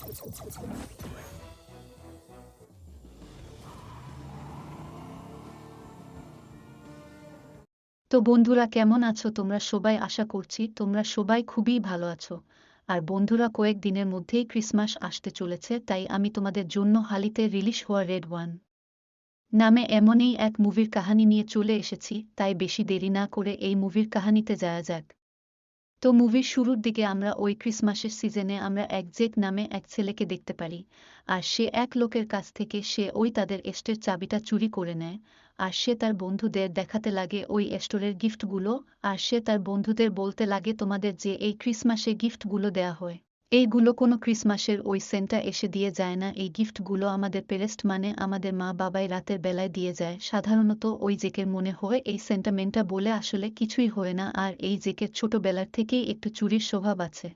তো বন্ধুরা, কেমন আছো তোমরা সবাই? আশা করছি তোমরা সবাই খুবই ভালো আছো। আর বন্ধুরা, কয়েক দিনের মধ্যেই ক্রিসমাস আসতে চলেছে, তাই আমি তোমাদের জন্য হালিতে রিলিজ হওয়া রেড ওয়ান নামে এমনই এক মুভির কাহিনী নিয়ে চলে এসেছি। তাই বেশি দেরি না করে এই মুভির কাহিনীতে যাওয়া যাক। তো মুভির শুরুর দিকে আমরা ওই ক্রিসমাসের সিজনে আমরা এক জেক নামে এক ছেলেকে দেখতে পারি। আর সে এক লোকের কাছ থেকে সে ওই তাদের এস্টের চাবিটা চুরি করে নেয়। আর সে তার বন্ধুদের দেখাতে লাগে ওই স্টোরের গিফটগুলো। আর সে তার বন্ধুদের বলতে লাগে, তোমাদের যে এই ক্রিসমাসে গিফটগুলো দেয়া হয়, এইগুলো কোনো ক্রিসমাসের ওই সেন্টা এসে দিয়ে যায় না। এই গিফটগুলো আমাদের পেরেস্ট মানে আমাদের মা বাবাই রাতের বেলায় দিয়ে যায়। সাধারণত ওই জেকের মনে হয় এই সেন্টামেন্টটা বলে আসলে কিছুই হয় না, আর এই জেকের ছোটবেলার থেকেই একটু চুরির স্বভাব আছে।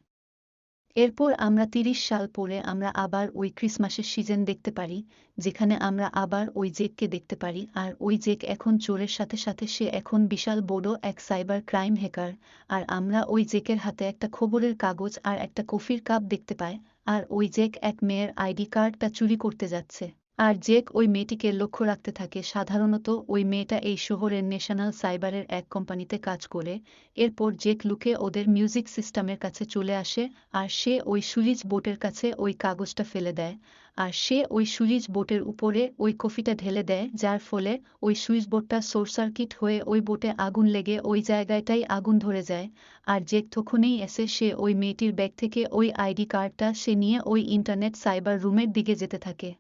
এরপর আমরা ৩০ সাল পরে আমরা আবার ওই ক্রিসমাসের সিজন দেখতে পারি, যেখানে আমরা আবার ওই জেককে দেখতে পারি। আর ওই জেক এখন চোরের সাথে সাথে সে এখন বিশাল বড় এক সাইবার ক্রাইম হ্যাকার। আর আমরা ওই জেকের হাতে একটা খবরের কাগজ আর একটা কফির কাপ দেখতে পাই। আর ওই জেক এক মেয়ের আইডি কার্ডটা চুরি করতে যাচ্ছে। আর জেক ওই মেয়েটিকে লক্ষ্য রাখতে থাকে। সাধারণত ওই মেয়েটা এই শহরের ন্যাশনাল সাইবারের এক কোম্পানিতে কাজ করে। এরপর জেক লুকে ওদের মিউজিক সিস্টেমের কাছে চলে আসে। আর সে ওই সুইচ বোর্ডের কাছে ওই কাগজটা ফেলে দেয়। আর সে ওই সুইচ বোর্ডের উপরে ওই কফিটা ঢেলে দেয়, যার ফলে ওই সুইচ বোর্ডটা শর্ট সার্কিট হয়ে ওই বোর্ডে আগুন লেগে ওই জায়গাটাই আগুন ধরে যায়। আর জেক তখনই এসে সে ওই মেয়েটির ব্যাগ থেকে ওই আইডি কার্ডটা সে নিয়ে ওই ইন্টারনেট সাইবার রুমের দিকে যেতে থাকে।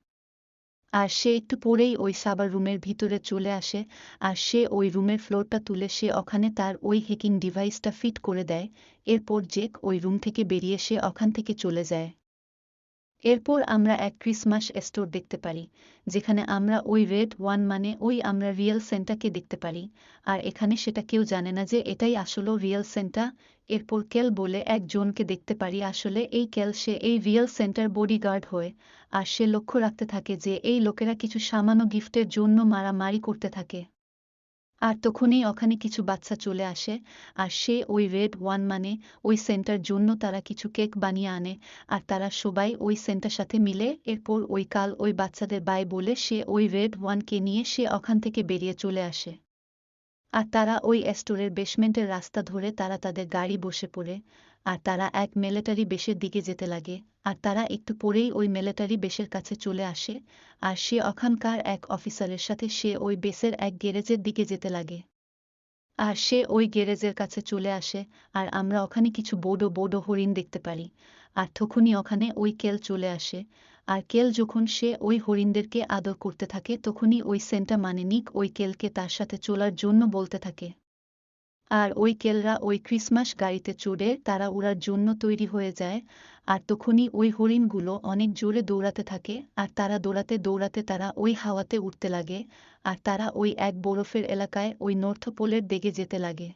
আর সে একটু পরেই ওই সাবার রুমের ভিতরে চলে আসে। আর সে ওই রুমের ফ্লোরটা তুলে সে ওখানে তার ওই হ্যাকিং ডিভাইসটা ফিট করে দেয়। এরপর জেক ওই রুম থেকে বেরিয়ে সে ওখান থেকে চলে যায়। এরপর আমরা এক ক্রিসমাস স্টোর দেখতে পারি, যেখানে আমরা ওই রেড ওয়ান মানে ওই আমরা রিয়েল সেন্টাকে দেখতে পারি। আর এখানে সেটা কেউ জানে না যে এটাই আসলে রিয়েল সেন্টা। এরপর কেল বলে একজনকে দেখতে পারি, আসলে এই কেল সে এই রিয়েল সেন্টার বডিগার্ড হয়ে। আর সে লক্ষ্য রাখতে থাকে যে এই লোকেরা কিছু সামান্য গিফটের জন্য মারামারি করতে থাকে। আর তখনই ওখানে কিছু বাচ্চা চলে আসে। আর সে ওই রেড ওয়ান মানে ওই সেন্টার জন্য তারা কিছু কেক বানিয়ে আনে। আর তারা সবাই ওই সেন্টার সাথে মিলে এরপর ওই কাল ওই বাচ্চাদের বাই বলে সে ওই রেড ওয়ানকে নিয়ে সে ওখান থেকে বেরিয়ে চলে আসে। আর তারা ওই স্টোরের বেসমেন্টের রাস্তা ধরে তারা তাদের গাড়ি বসে পড়ে। আর তারা এক মিলিটারি বেসের দিকে যেতে লাগে। আর তারা একটু পরেই ওই মিলিটারি বেসের কাছে চলে আসে। আর সে ওখানকার এক অফিসারের সাথে সে ওই বেসের এক গ্যারেজের দিকে যেতে লাগে। আর সে ওই গ্যারেজের কাছে চলে আসে। আর আমরা ওখানে কিছু বড় বড় হরিণ দেখতে পারি। আর তখনই ওখানে ওই কেল চলে আসে। আর কেল যখন সে ওই হরিণদেরকে আদর করতে থাকে, তখনই ওই সেন্টা মানে নিক ওই কেলকে তার সাথে চলার জন্য বলতে থাকে। আর ওই কেলরা ওই ক্রিসমাস গাড়িতে চড়ে তারা উড়ার জন্য তৈরি হয়ে যায়। আর তখনই ওই হরিণগুলো অনেক জোরে দৌড়াতে থাকে। আর তারা দৌড়াতে দৌড়াতে তারা ওই হাওয়াতে উঠতে লাগে। আর তারা ওই এক বরফের এলাকায় ওই নর্থ পোলের দিকে যেতে লাগে।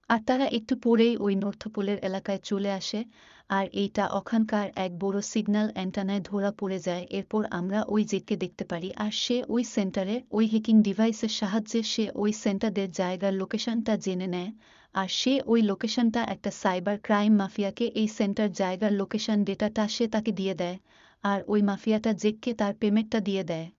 আর তারা একটু পরেই ওই নর্থ পোলের এলাকায় চলে আসে। আর এইটা ওখানকার এক বড় সিগন্যাল অ্যান্টেনায় ধরা পড়ে যায়। এরপর আমরা ওই জেককে দেখতে পারি, আর সে ওই সেন্টারে ওই হ্যাকিং ডিভাইসের সাহায্যে সে ওই সেন্টারদের জায়গার লোকেশনটা জেনে নেয়। আর সে ওই লোকেশনটা একটা সাইবার ক্রাইম মাফিয়াকে এই সেন্টার জায়গার লোকেশন ডেটাটা সে তাকে দিয়ে দেয়। আর ওই মাফিয়াটা জেককে তার পেমেন্টটা দিয়ে দেয়।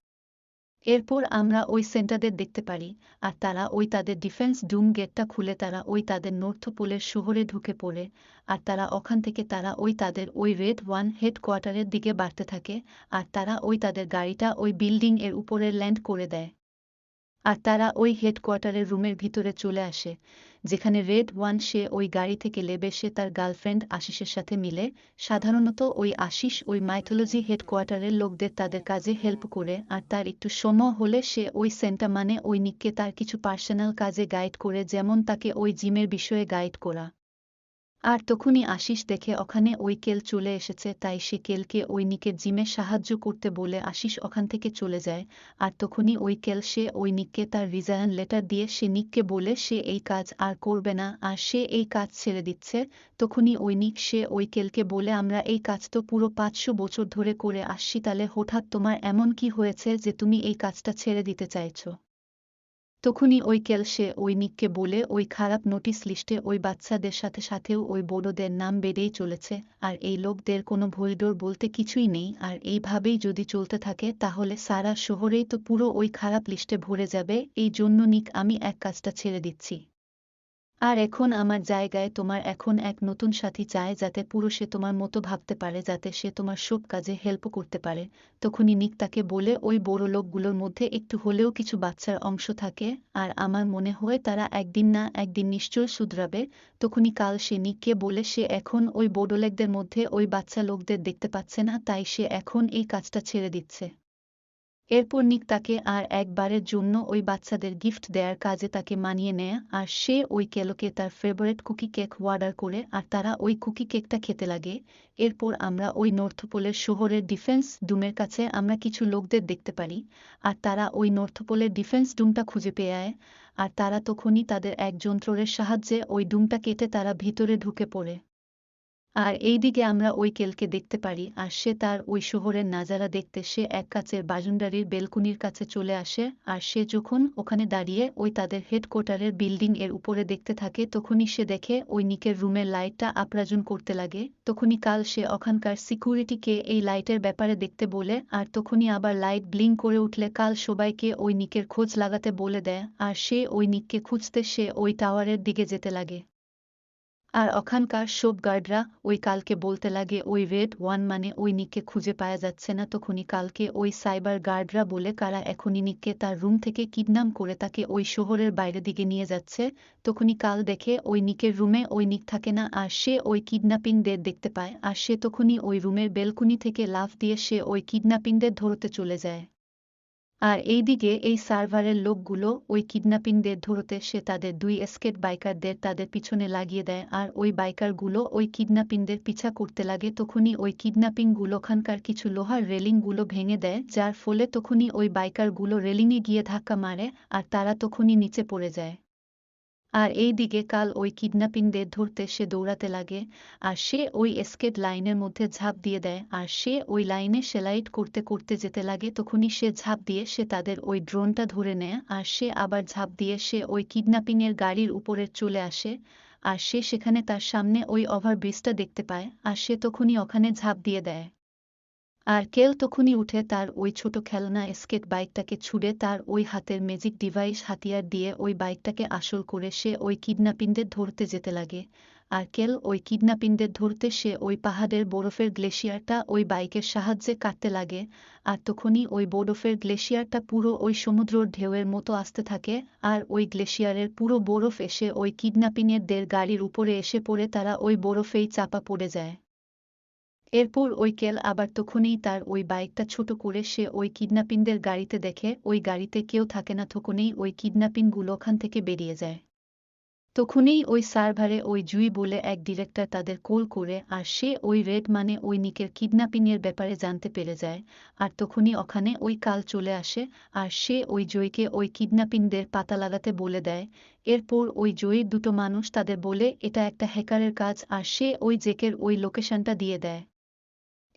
এরপর আমরা ওই সেন্টারদের দেখতে পারি। আর তারা ওই তাদের ডিফেন্স ডুম গেটটা খুলে তারা ওই তাদের নর্থ পোলের শহরে ঢুকে পড়ে। আর তারা ওখান থেকে তারা ওই তাদের ওই রেড ওয়ান হেডকোয়ার্টারের দিকে বাড়তে থাকে। আর তারা ওই তাদের গাড়িটা ওই বিল্ডিং এর উপরে ল্যান্ড করে দেয়। আর তারা ওই হেডকোয়ার্টারের রুমের ভিতরে চলে আসে, যেখানে রেড ওয়ান সে ওই গাড়ি থেকে লেবে সে তার গার্লফ্রেন্ড আশিসের সাথে মিলে। সাধারণত ওই আশিস ওই মাইথোলজি হেডকোয়ার্টারের লোকদের তাদের কাজে হেল্প করে। আর তার একটু সময় হলে সে ওই সেন্টা মানে ওই নিককে তার কিছু পার্সোনাল কাজে গাইড করে, যেমন তাকে ওই জিমের বিষয়ে গাইড করা। আর তখনই আশিস দেখে ওখানে ওই কেল চলে এসেছে, তাই সে কেলকে ওই নিকের জিমে সাহায্য করতে বলে আশিস ওখান থেকে চলে যায়। আর তখনই ওই কেল সে ওই নিককে তার রিজাইন লেটার দিয়ে সে নিককে বলে সে এই কাজ আর করবে না, আর সে এই কাজ ছেড়ে দিচ্ছে। তখনই ওই নিক সে ওই কেলকে বলে, আমরা এই কাজ তো পুরো 500 বছর ধরে করে আসছি, তাহলে হঠাৎ তোমার এমন কি হয়েছে যে তুমি এই কাজটা ছেড়ে দিতে চাইছো? তখনই ওই কেল সে ওই নিককে বলে ওই খারাপ নোটিশ লিস্টে ওই বাচ্চাদের সাথে সাথেও ওই বড়দের নাম বেড়েই চলেছে, আর এই লোকদের কোনো ভুলডোর বলতে কিছুই নেই, আর এইভাবেই যদি চলতে থাকে তাহলে সারা শহরেই তো পুরো ওই খারাপ লিস্টে ভরে যাবে। এই জন্য নিক আমি এক কাজটা ছেড়ে দিচ্ছি। আর এখন আমার জায়গায় তোমার এখন এক নতুন সাথী চায়, যাতে পুরো সে তোমার মতো ভাবতে পারে, যাতে সে তোমার সব কাজে হেল্প করতে পারে। তখনই নিক তাকে বলে ওই বড় লোকগুলোর মধ্যে একটু হলেও কিছু বাচ্চার অংশ থাকে, আর আমার মনে হয় তারা একদিন না একদিন নিশ্চয় শুধরাবে। তখনই কাল সে নিককে বলে সে এখন ওই বড় লোকদের মধ্যে ওই বাচ্চা লোকদের দেখতে পাচ্ছে না, তাই সে এখন এই কাজটা ছেড়ে দিচ্ছে। এরপর নিক তাকে আর একবারের জন্য ওই বাচ্চাদের গিফট দেয়ার কাজে তাকে মানিয়ে নেয়, আর সে ওই কেলোকে তার ফেভারিট কুকি কেক অর্ডার করে, আর তারা ওই কুকি কেকটা খেতে লাগে। এরপর আমরা ওই নর্থপোলের শহরের ডিফেন্স ডুমের কাছে আমরা কিছু লোকদের দেখতে পারি, আর তারা ওই নর্থপোলের ডিফেন্স ডুমটা খুঁজে পেয়ে, আর তারা তখনই তাদের এক যন্ত্রের সাহায্যে ওই ডুমটা কেটে তারা ভিতরে ঢুকে পড়ে। আর এইদিকে আমরা ওই কেলকে দেখতে পারি, আর সে তার ওই শহরের নাজারা দেখতে সে এক কাচের বাজুন্ডারির বেলকুনির কাছে চলে আসে, আর সে যখন ওখানে দাঁড়িয়ে ওই তাদের হেডকোয়ার্টারের বিল্ডিং এর উপরে দেখতে থাকে তখনই সে দেখে ওই নিকের রুমের লাইটটা আপ্রাজন করতে লাগে। তখনই কাল সে ওখানকার সিকিউরিটিকে এই লাইটের ব্যাপারে দেখতে বলে, আর তখনই আবার লাইট ব্লিঙ্ক করে উঠলে কাল সবাইকে ওই নিকের খোঁজ লাগাতে বলে দেয়, আর সে ওই নিককে খুঁজতে সে ওই টাওয়ারের দিকে যেতে লাগে। আর ওখানকার সব গার্ডরা ওই কালকে বলতে লাগে ওই রেড ওয়ান মানে ওই নিককে খুঁজে পাওয়া যাচ্ছে না। তখনই কালকে ওই সাইবার গার্ডরা বলে কারা এখনই নিককে তার রুম থেকে কিডন্যাপ করে তাকে ওই শহরের বাইরে দিকে নিয়ে যাচ্ছে। তখনই কাল দেখে ওই নিকের রুমে ওই নিক থাকে না, আর সে ওই কিডন্যাপিংদের দেখতে পায়, আর সে তখনই ওই রুমের বেলকুনি থেকে লাফ দিয়ে সে ওই কিডন্যাপিংদের ধরতে চলে যায়। আর এইদিকে এই সার্ভারের লোকগুলো ওই কিডন্যাপিংদের ধরতে সে তাদের দুই এস্কেট বাইকারদের তাদের পিছনে লাগিয়ে দেয়, আর ওই বাইকারগুলো ওই কিডন্যাপিংদের পিছা করতে লাগে। তখনই ওই কিডন্যাপিংগুলো ওখানকার কিছু লোহার রেলিংগুলো ভেঙে দেয়, যার ফলে তখনই ওই বাইকারগুলো রেলিংয়ে গিয়ে ধাক্কা মারে, আর তারা তখনই নিচে পড়ে যায়। আর এই দিকে কাল ওই কিডন্যাপিংদের ধরতে সে দৌড়াতে লাগে, আর সে ওই এস্কেট লাইনের মধ্যে ঝাঁপ দিয়ে দেয়, আর সে ওই লাইনে সেলাইট করতে করতে যেতে লাগে। তখনই সে ঝাঁপ দিয়ে সে তাদের ওই ড্রোনটা ধরে নেয়, আর সে আবার ঝাঁপ দিয়ে সে ওই কিডন্যাপিংয়ের গাড়ির উপরে চলে আসে, আর সে সেখানে তার সামনে ওই ওভারব্রিজটা দেখতে পায়, আর সে তখনই ওখানে ঝাঁপ দিয়ে দেয়। আর কেল তখনই উঠে তার ওই ছোট খেলনা স্কেট বাইকটাকে ছুড়ে তার ওই হাতের ম্যাজিক ডিভাইস হাতিয়ার দিয়ে ওই বাইকটাকে আসল করে সে ওই কিডন্যাপিংদের ধরতে যেতে লাগে। আর কেল ওই কিডন্যাপিংদের ধরতে সে ওই পাহাড়ের বরফের গ্লেশিয়ারটা ওই বাইকের সাহায্যে কাটতে লাগে, আর তখনই ওই বরফের গ্লেশিয়ারটা পুরো ওই সমুদ্রর ঢেউয়ের মতো আসতে থাকে, আর ওই গ্লেশিয়ারের পুরো বরফ এসে ওই কিডন্যাপিংয়ের গাড়ির উপরে এসে পড়ে, তারা ওই বরফেই চাপা পড়ে যায়। এরপর ওই কেল আবার তখনই তার ওই বাইকটা ছোট করে সে ওই কিডন্যাপিংদের গাড়িতে দেখে ওই গাড়িতে কেউ থাকে না, তখনই ওই কিডন্যাপিংগুলো ওখান থেকে বেরিয়ে যায়। তখনই ওই সার্ভারে ওই জুই বলে এক ডিরেক্টর তাদের কল করে, আর সে ওই রেড মানে ওই নিকের কিডন্যাপিংয়ের ব্যাপারে জানতে পেরে যায়। আর তখনই ওখানে ওই কাল চলে আসে, আর সে ওই জয়কে ওই কিডন্যাপিংদের পাতা লাগাতে বলে দেয়। এরপর ওই জয়ীর দুটো মানুষ তাদের বলে এটা একটা হ্যাকারের কাজ, আর সে ওই জেকের ওই লোকেশনটা দিয়ে দেয়।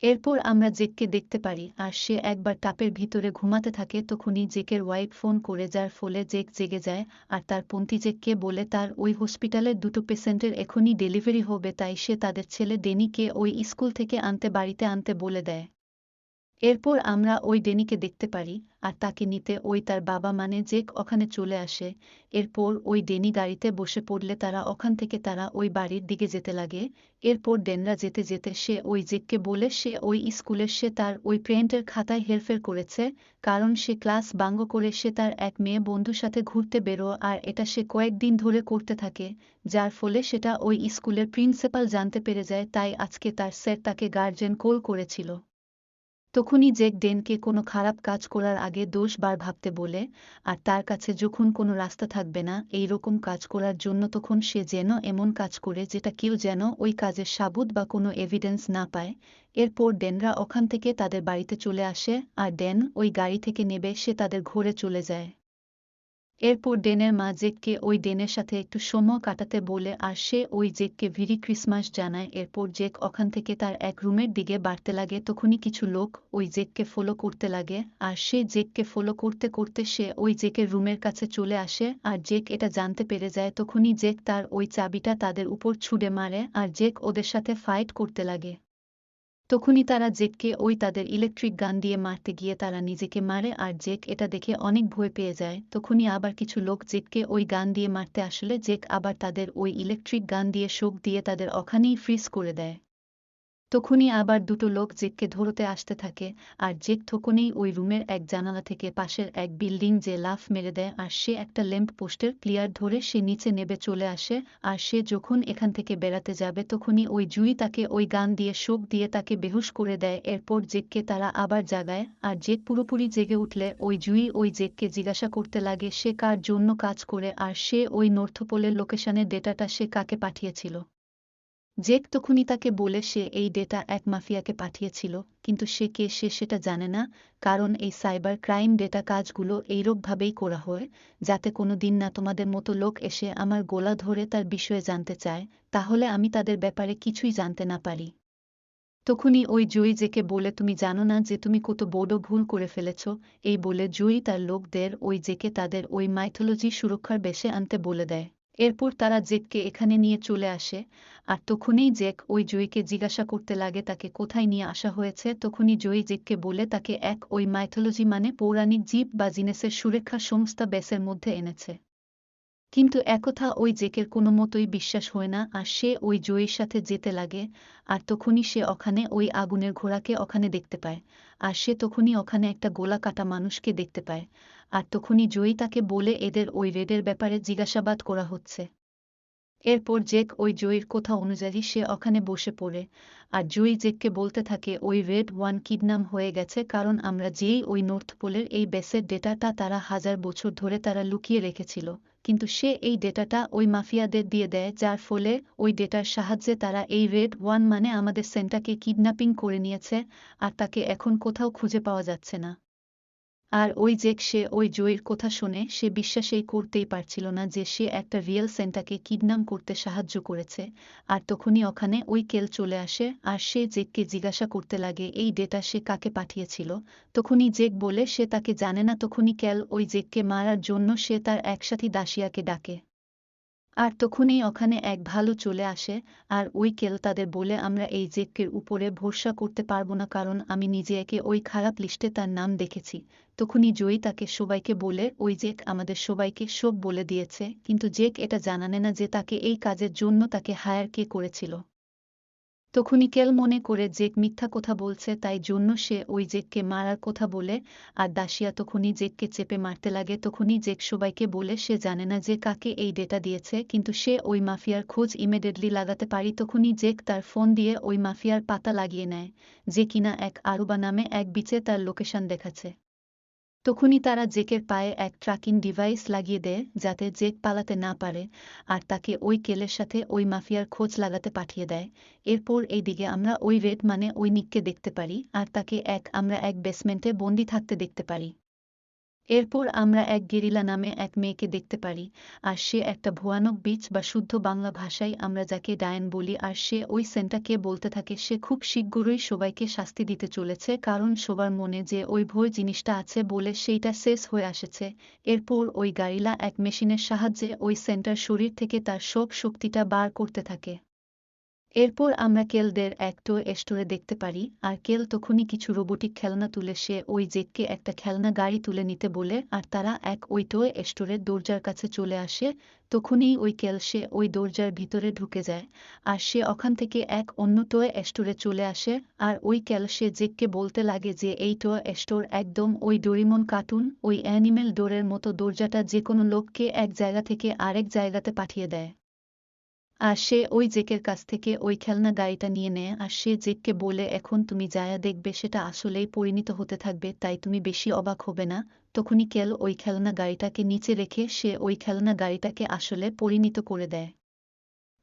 এরপর আমরা জেককে দেখতে পারি, আর সে একবার টাপের ভিতরে ঘুমাতে থাকে। তখনই জেকের ওয়াইফ ফোন করে, যার ফলে জেক জেগে যায়, আর তার পন্থী জেককে বলে তার ওই হসপিটালের দুটো পেশেন্টের এখনই ডেলিভারি হবে, তাই সে তাদের ছেলে ডেনিকে ওই স্কুল থেকে আনতে বাড়িতে আনতে বলে দেয়। এরপর আমরা ওই ডেনিকে দেখতে পারি, আর তাকে নিতে ওই তার বাবা মানে জেক ওখানে চলে আসে। এরপর ওই ডেনি গাড়িতে বসে পড়লে তারা ওখান থেকে তারা ওই বাড়ির দিকে যেতে লাগে। এরপর ডেনরা যেতে যেতে সে ওই জেককে বলে সে ওই স্কুলের সে তার ওই ফ্রেন্ডের খাতায় হেরফের করেছে, কারণ সে ক্লাস বাঙ্গ করে সে তার এক মেয়ে বন্ধুর সাথে ঘুরতে বেরো, আর এটা সে কয়েকদিন ধরে করতে থাকে, যার ফলে সেটা ওই স্কুলের প্রিন্সিপাল জানতে পেরে যায়, তাই আজকে তার স্যার তাকে গার্জেন কল করেছিল। তখনই জেক ডেনকে কোনো খারাপ কাজ করার আগে 10 বার ভাবতে বলে, আর তার কাছে যখন কোনো রাস্তা থাকবে না এই রকম কাজ করার জন্য, তখন সে যেন এমন কাজ করে যেটা কেউ যেন ওই কাজের সাবুত বা কোনো এভিডেন্স না পায়। এরপর ডেনরা ওখান থেকে তাদের বাড়িতে চলে আসে, আর ডেন ওই গাড়ি থেকে নেবে সে তাদের ঘরে চলে যায়। এরপর ডেনের মা জেককে ওই ডেনের সাথে একটু সময় কাটাতে বলে আর সে ওই জেককে ভিরি ক্রিসমাস জানায়। এরপর জেক ওখান থেকে তার এক রুমের দিকে বাড়তে লাগে। তখনই কিছু লোক ওই জেককে ফলো করতে লাগে আর সে জেককে ফলো করতে করতে সে ওই জেকের রুমের কাছে চলে আসে আর জেক এটা জানতে পেরে যায়। তখনই জেক তার ওই চাবিটা তাদের উপর ছুঁড়ে মারে আর জেক ওদের সাথে ফাইট করতে লাগে। তখনই তারা জেককে ওই তাদের ইলেকট্রিক গান দিয়ে মারতে গিয়ে তারা নিজেকে মারে আর জেক এটা দেখে অনেক ভয় পেয়ে যায়। তখনই আবার কিছু লোক জেককে ওই গান দিয়ে মারতে আসলে জেক আবার তাদের ওই ইলেকট্রিক গান দিয়ে শোক দিয়ে তাদের ওখানেই ফ্রিজ করে দেয়। তখনই আবার দুটো লোক জেককে ধরতে আসতে থাকে আর জেক তখনই ওই রুমের এক জানালা থেকে পাশের এক বিল্ডিং যে লাফ মেরে দেয় আর সে একটা ল্যাম্প পোস্টের ক্লিয়ার ধরে সে নিচে নেবে চলে আসে। আর সে যখন এখান থেকে বেড়াতে যাবে তখনই ওই জুই তাকে ওই গান দিয়ে শোক দিয়ে তাকে বেহুশ করে দেয়। এরপর জেককে তারা আবার জাগায় আর জেক পুরোপুরি জেগে উঠলে ওই জুই ওই জেককে জিজ্ঞাসা করতে লাগে সে কার জন্য কাজ করে আর সে ওই নর্থপোলের লোকেশনের ডেটাটা সে কাকে পাঠিয়েছিল। জেক তখনই তাকে বলে সে এই ডেটা এক মাফিয়াকে পাঠিয়েছিল, কিন্তু সে কে সে সেটা জানে না, কারণ এই সাইবার ক্রাইম ডেটা কাজগুলো এইরকমভাবেই করা হয় যাতে কোনো দিন না তোমাদের মতো লোক এসে আমার গলা ধরে তার বিষয়ে জানতে চায়, তাহলে আমি তাদের ব্যাপারে কিছুই জানতে না পারি। তখনই ওই জুই জেকে বলে তুমি জানো না যে তুমি কত বড় ভুল করে ফেলেছ। এই বলে জুই তার লোকদের ওই জেকে তাদের ওই মাইথোলজি সুরক্ষার বেশে আনতে বলে দেয়। এরপর তারা জেককে এখানে নিয়ে চলে আসে আর তখনই জেক ওই জয়ীকে জিজ্ঞাসা করতে লাগে তাকে কোথায় নিয়ে আসা হয়েছে। তখনই জয়ী জেককে বলে তাকে এক ওই মাইথোলজি মানে পৌরাণিক জীব বা জিনেসের সুরক্ষা সংস্থা বেসের মধ্যে এনেছে। কিন্তু একথা ওই জেকের কোনো মতোই বিশ্বাস হয় না আর সে ওই জয়ীর সাথে যেতে লাগে। আর তখনই সে ওখানে ওই আগুনের ঘোড়াকে ওখানে দেখতে পায় আর সে তখনই ওখানে একটা গোলা কাটা মানুষকে দেখতে পায়। আর তখনই জয়ী তাকে বলে এদের ওই রেডের ব্যাপারে জিজ্ঞাসাবাদ করা হচ্ছে। এরপর জেক ওই জয়ীর কথা অনুযায়ী সে ওখানে বসে পড়ে আর জয়ী জেককে বলতে থাকে ওই রেড ওয়ান কিডন্যাপ হয়ে গেছে, কারণ আমরা যেই ওই নর্থ পোলের এই বেসের ডেটাটা তারা 1000 বছর ধরে তারা লুকিয়ে রেখেছিল, কিন্তু সে এই ডেটাটা ওই মাফিয়াদের দিয়ে দেয়, যার ফলে ওই ডেটার সাহায্যে তারা এই রেড ওয়ান মানে আমাদের সেন্টাকে কিডন্যাপিং করে নিয়েছে আর তাকে এখন কোথাও খুঁজে পাওয়া যাচ্ছে না। আর ওই জেক সে ওই জয়ীর কথা শুনে সে বিশ্বাসই করতেই পারছিল না যে সে একটা রিয়েল সেন্টাকে কিডন্যাপ করতে সাহায্য করেছে। আর তখনই ওখানে ওই কেল চলে আসে আর সে জেককে জিজ্ঞাসা করতে লাগে এই ডেটা সে কাকে পাঠিয়েছিল। তখনই জেক বলে সে তাকে জানে না। তখনই কেল ওই জেককে মারার জন্য সে তার একসাথী দাসিয়াকে ডাকে আর তখনই ওখানে এক ভালু চলে আসে আর ওই কেল তাদের বলে আমরা এই জেকের উপরে ভরসা করতে পারবো না, কারণ আমি নিজে একে ওই খারাপ লিস্টে তার নাম দেখেছি। তখনই জয়ী তাকে সবাইকে বলে ওই জেক আমাদের সবাইকে সব বলে দিয়েছে, কিন্তু জেক এটা জানানে না যে তাকে এই কাজের জন্য তাকে হায়ার কে করেছিল। তখনই কেল মনে করে জেক মিথ্যা কথা বলছে, তাই জন্য সে ওই জেককে মারার কথা বলে আর দাসিয়া তখনই জেককে চেপে মারতে লাগে। তখনই জেক সবাইকে বলে সে জানে না যে কাকে এই ডেটা দিয়েছে, কিন্তু সে ওই মাফিয়ার খোঁজ ইমিডিয়েটলি লাগাতে পারি। তখনই জেক তার ফোন দিয়ে ওই মাফিয়ার পাতা লাগিয়ে নেয় যে কিনা এক আরুবা নামে এক বিচে তার লোকেশন দেখাচ্ছে। তখনই তারা জেকের পায়ে এক ট্র্যাকিং ডিভাইস লাগিয়ে দেয় যাতে জেক পালাতে না পারে আর তাকে ওই কেলের সাথে ওই মাফিয়ার খোঁজ লাগাতে পাঠিয়ে দেয়। এরপর এই দিকে আমরা ওই রেড মানে ওই নিককে দেখতে পারি আর তাকে আমরা এক বেসমেন্টে বন্দি থাকতে দেখতে পারি। এরপর আমরা এক গেরিলা নামে এক মেয়েকে দেখতে পারি আর সে একটা ভয়ানক বীচ বা শুদ্ধ বাংলা ভাষায় আমরা যাকে ডায়ন বলি, আর সে ওই সেন্টাকে বলতে থাকে সে খুব শীঘ্রই সবাইকে শাস্তি দিতে চলেছে, কারণ সবার মনে যে ওই ভয় জিনিসটা আছে বলে সেইটা শেষ হয়ে আসছে। এরপর ওই গারিলা এক মেশিনের সাহায্যে ওই সেন্টার শরীর থেকে তার সব শক্তিটা বার করতে থাকে। এরপর আমরা কেলদের এক টয় স্টোরে দেখতে পারি আর কেল তখনই কিছু রোবোটিক খেলনা তুলে সে ওই জেককে একটা খেলনা গাড়ি তুলে নিতে বলে আর তারা এক ওই টয় স্টোরের দরজার কাছে চলে আসে। তখনই ওই কেল সে ওই দরজার ভিতরে ঢুকে যায় আর সে ওখান থেকে এক অন্য টয় স্টোরে চলে আসে আর ওই কেল সে জেককে বলতে লাগে যে এই টয় স্টোর একদম ওই ডোরিমন কার্টুন ওই অ্যানিমেল ডোরের মতো, দরজাটা যে কোনো লোককে এক জায়গা থেকে আরেক জায়গাতে পাঠিয়ে দেয়। আর সে ওই জেকের কাছ থেকে ওই খেলনা গাড়িটা নিয়ে নেয় আর সে জেককে বলে এখন তুমি যায়া দেখবে সেটা আসলেই পরিণত হতে থাকবে, তাই তুমি বেশি অবাক হবে না। তখনই কেল ওই খেলনা গাড়িটাকে নিচে রেখে সে ওই খেলনা গাড়িটাকে আসলে পরিণত করে দেয়